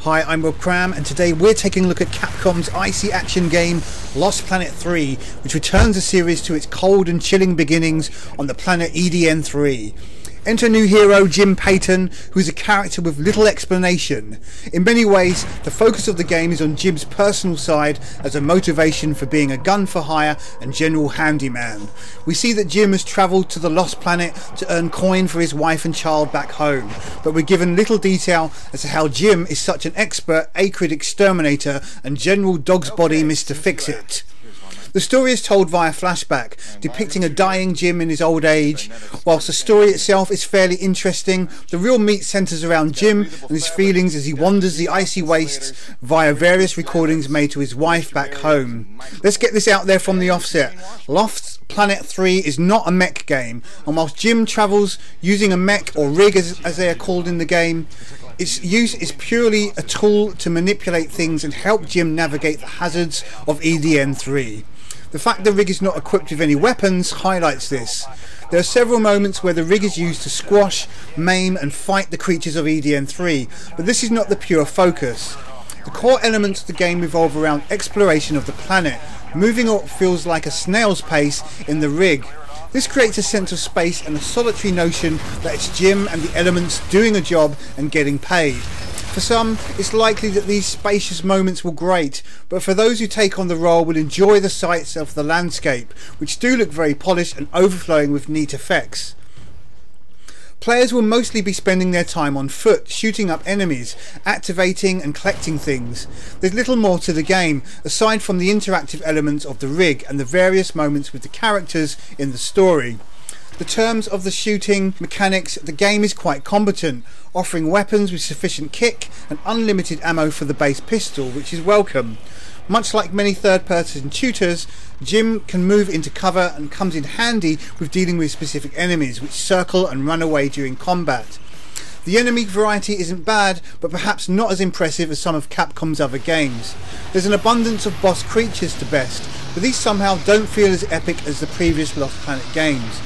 Hi, I'm Cram, and today we're taking a look at Capcom's icy action game Lost Planet 3, which returns the series to its cold and chilling beginnings on the planet EDN3. Enter new hero Jim Payton, who's a character with little explanation. In many ways, the focus of the game is on Jim's personal side as a motivation for being a gun for hire and general handyman. We see that Jim has travelled to the Lost Planet to earn coin for his wife and child back home, but we're given little detail as to how Jim is such an expert acrid exterminator and general dog's body Mr. Fix-It. The story is told via flashback, depicting a dying Jim in his old age. Whilst the story itself is fairly interesting, the real meat centres around Jim and his feelings as he wanders the icy wastes via various recordings made to his wife back home. Let's get this out there from the offset. Lost Planet 3 is not a mech game, and whilst Jim travels using a mech, or rig as they are called in the game, its use is purely a tool to manipulate things and help Jim navigate the hazards of EDN3. The fact the rig is not equipped with any weapons highlights this. There are several moments where the rig is used to squash, maim and fight the creatures of EDN3, but this is not the pure focus. The core elements of the game revolve around exploration of the planet, moving what feels like a snail's pace in the rig. This creates a sense of space and a solitary notion that it's Jim and the elements doing a job and getting paid. For some, it's likely that these spacious moments will grate, but for those who take on the role will enjoy the sights of the landscape, which do look very polished and overflowing with neat effects. Players will mostly be spending their time on foot, shooting up enemies, activating and collecting things. There's little more to the game, aside from the interactive elements of the rig and the various moments with the characters in the story. In terms of the shooting mechanics, the game is quite competent, offering weapons with sufficient kick and unlimited ammo for the base pistol, which is welcome. Much like many third-person shooters, Jim can move into cover and comes in handy with dealing with specific enemies, which circle and run away during combat. The enemy variety isn't bad, but perhaps not as impressive as some of Capcom's other games. There's an abundance of boss creatures to best, but these somehow don't feel as epic as the previous Lost Planet games.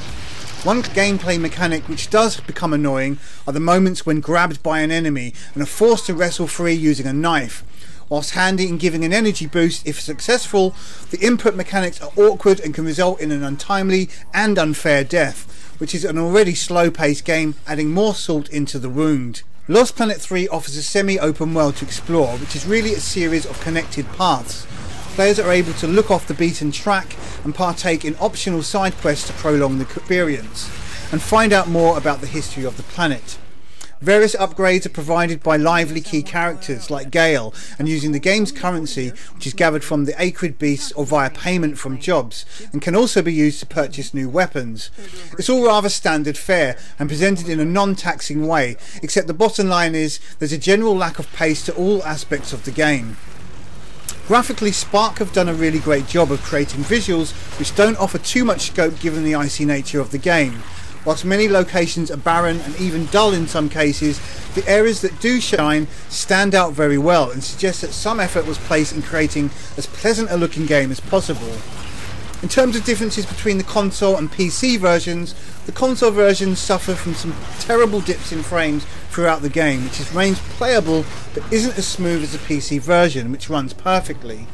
One gameplay mechanic which does become annoying are the moments when grabbed by an enemy and are forced to wrestle free using a knife. Whilst handy in giving an energy boost if successful, the input mechanics are awkward and can result in an untimely and unfair death, which is an already slow-paced game, adding more salt into the wound. Lost Planet 3 offers a semi-open world to explore, which is really a series of connected paths. Players are able to look off the beaten track and partake in optional side quests to prolong the experience and find out more about the history of the planet. Various upgrades are provided by lively key characters like Gale, and using the game's currency, which is gathered from the acrid beasts or via payment from jobs, and can also be used to purchase new weapons. It's all rather standard fare and presented in a non-taxing way, except the bottom line is there's a general lack of pace to all aspects of the game. Graphically, Spark have done a really great job of creating visuals which don't offer too much scope given the icy nature of the game. Whilst many locations are barren and even dull in some cases, the areas that do shine stand out very well and suggest that some effort was placed in creating as pleasant a looking game as possible. In terms of differences between the console and PC versions, the console versions suffer from some terrible dips in frames throughout the game, which remains playable but isn't as smooth as the PC version, which runs perfectly.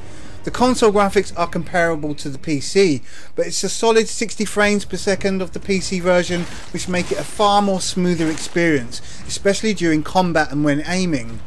The console graphics are comparable to the PC, but it's a solid 60 frames per second of the PC version, which make it a far more smoother experience, especially during combat and when aiming.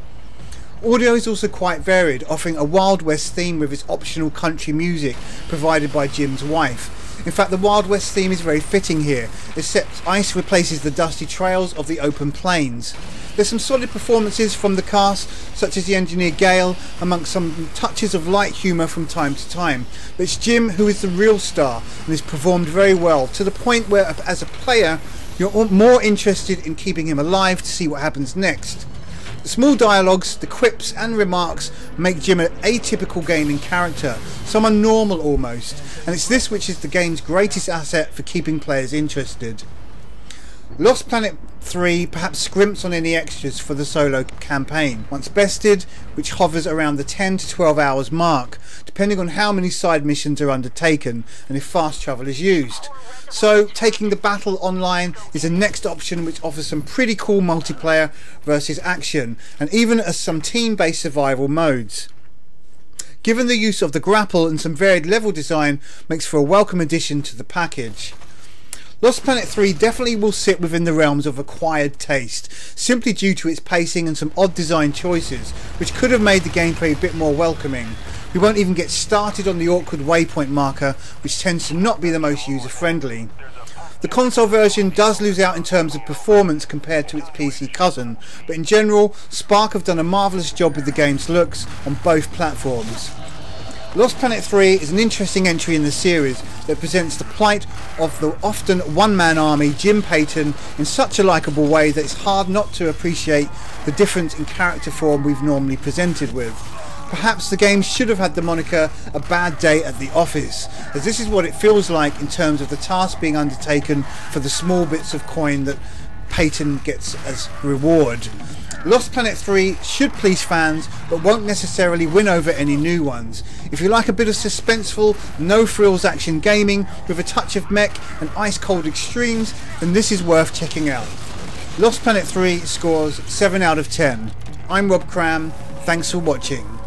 Audio is also quite varied, offering a Wild West theme with its optional country music provided by Jim's wife. In fact, the Wild West theme is very fitting here, except ice replaces the dusty trails of the open plains. There's some solid performances from the cast, such as the engineer Gale, amongst some touches of light humour from time to time, but it's Jim who is the real star and is performed very well, to the point where as a player you're more interested in keeping him alive to see what happens next. The small dialogues, the quips and remarks make Jim an atypical gaming character, someone normal almost, and it's this which is the game's greatest asset for keeping players interested. Lost Planet 3 perhaps scrimps on any extras for the solo campaign once bested, which hovers around the 10 to 12 hours mark, depending on how many side missions are undertaken and if fast travel is used. So taking the battle online is the next option, which offers some pretty cool multiplayer versus action and even some team-based survival modes. Given the use of the grapple and some varied level design, makes for a welcome addition to the package. Lost Planet 3 definitely will sit within the realms of acquired taste, simply due to its pacing and some odd design choices, which could have made the gameplay a bit more welcoming. We won't even get started on the awkward waypoint marker, which tends to not be the most user friendly. The console version does lose out in terms of performance compared to its PC cousin, but in general, Spark have done a marvellous job with the game's looks on both platforms. Lost Planet 3 is an interesting entry in the series that presents the plight of the often one-man army Jim Payton in such a likeable way that it's hard not to appreciate the difference in character form we've normally presented with. Perhaps the game should have had the moniker A Bad Day at the Office, as this is what it feels like in terms of the task being undertaken for the small bits of coin that Payton gets as reward. Lost Planet 3 should please fans, but won't necessarily win over any new ones. If you like a bit of suspenseful, no-frills action gaming with a touch of mech and ice-cold extremes, then this is worth checking out. Lost Planet 3 scores 7 out of 10. I'm Rob Cram, thanks for watching.